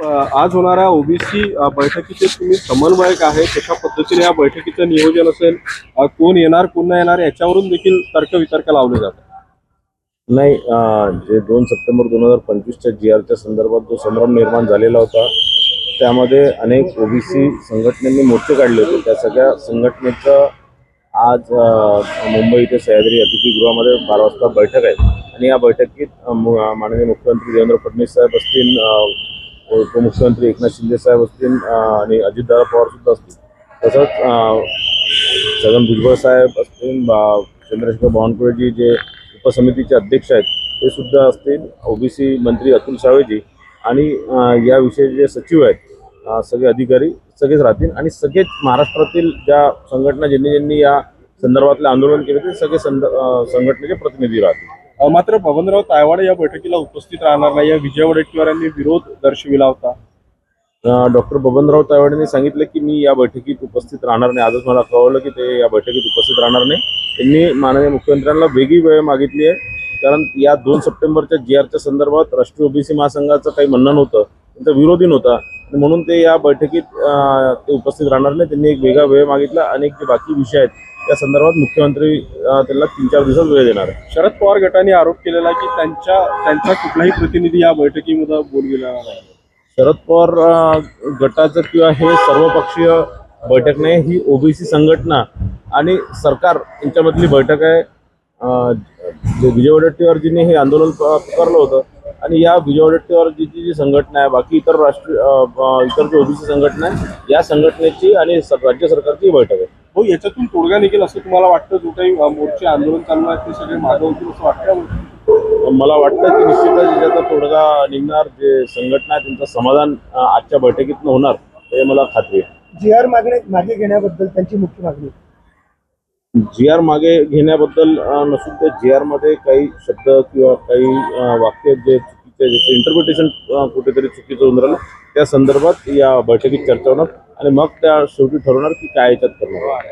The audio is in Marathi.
आज होणाऱ्या ओबीसी बैठकीचे तुम्ही समन्वयक आहे, कशा पद्धतीने या बैठकीचं नियोजन असेल, कोण येणार कोण नाही येणार याच्यावरून देखील तर्कवितर्क लावले जातात. नाही, जे 2 सप्टेंबर 2025च्या GRच्या संदर्भात जो संभ्रम निर्माण झालेला होता त्यामध्ये अनेक ओबीसी संघटनांनी मोर्चे काढले होते. त्या सगळ्या संघटनेचं आज मुंबई इथे सह्याद्री अतिथीगृहामध्ये 12 वाजता बैठक आहे आणि या बैठकीत माननीय मुख्यमंत्री देवेंद्र फडणवीस साहेब असतील, उपमुख्यमंत्री एकनाथ शिंदे साहेब असतील आणि अजितदादा पवार सुद्धा असतील, तसंच छगन भुजबळ साहेब असतील, चंद्रशेखर बावनकुळेजी जे उपसमितीचे अध्यक्ष आहेत ते सुद्धा असतील, ओबीसी मंत्री अतुल सावेजी आणि याविषयी जे सचिव आहेत सगळे अधिकारी सगळेच राहतील आणि सगळेच महाराष्ट्रातील ज्या संघटना ज्यांनी या संदर्भातले आंदोलन केले ते सगळे संघटनेचे प्रतिनिधी राहतील. मात्र बबनराव तायवाडे या बैठकीला उपस्थित राहणार नाही, या विजय वडेट्टीवार यांनी विरोध दर्शविला होता. डॉक्टर बबनराव तायवाडेंनी सांगितलं की मी या बैठकीत उपस्थित राहणार नाही. आजच मला कळवलं की ते या बैठकीत उपस्थित राहणार नाही. त्यांनी माननीय मुख्यमंत्र्यांना वेगळी वेळ मागितली आहे, कारण या 2 सप्टेंबरच्या GRच्या संदर्भात राष्ट्रीय ओबीसी महासंघाचं काही म्हणणं नव्हतं, त्यांचा विरोधी नव्हता, म्हणून ते या बैठकीत ते उपस्थित राहणार नाही. त्यांनी एक वेगळा वेळ मागितला. अनेक जे बाकी विषय आहेत त्या संदर्भात मुख्यमंत्री त्यांना 3-4 दिवसात वेळ देणार आहे. शरद पवार गटाने आरोप केलेला की त्यांचा कुठलाही प्रतिनिधी या बैठकीमध्ये बोलविला नाही. शरद पवार गटाचं किंवा हे सर्वपक्षीय बैठक नाही, ही ओबीसी संघटना आणि सरकार यांच्यामधली बैठक आहे. जे विजय वडेट्टीवारजींनी हे आंदोलन पुकारलं होतं आणि या विजय वडेट्टीवारजीची जी संघटना आहे, बाकी इतर इतर जे ओबीसी संघटना आहे या संघटनेची आणि राज्य सरकारची बैठक आहे. हो, याच्यातून तोडगा निघेल असं तुम्हाला वाटतं? जो काही मोर्चे आंदोलन चालू आहेत ते सगळे मागे होतील असं वाटतं? मला वाटतं की निश्चितच याच्याचा तोडगा निघणार. जे संघटना आहे त्यांचं समाधान आजच्या बैठकीतून होणार हे मला खात्री आहे. GR मागे घेण्याबद्दल त्यांची मुख्य मागणी. GR मागे घेण्याबद्दल नसून त्या GR मध्ये काही शब्द किंवा काही वाक्य जे चुकीचे, ज्याचं इंटरप्रिटेशन कुठेतरी चुकीचं होऊन राहिलं, त्या संदर्भात या बैठकीत चर्चा होणार आणि मग त्या शेवटी ठरवणार की काय याच्यात करणार.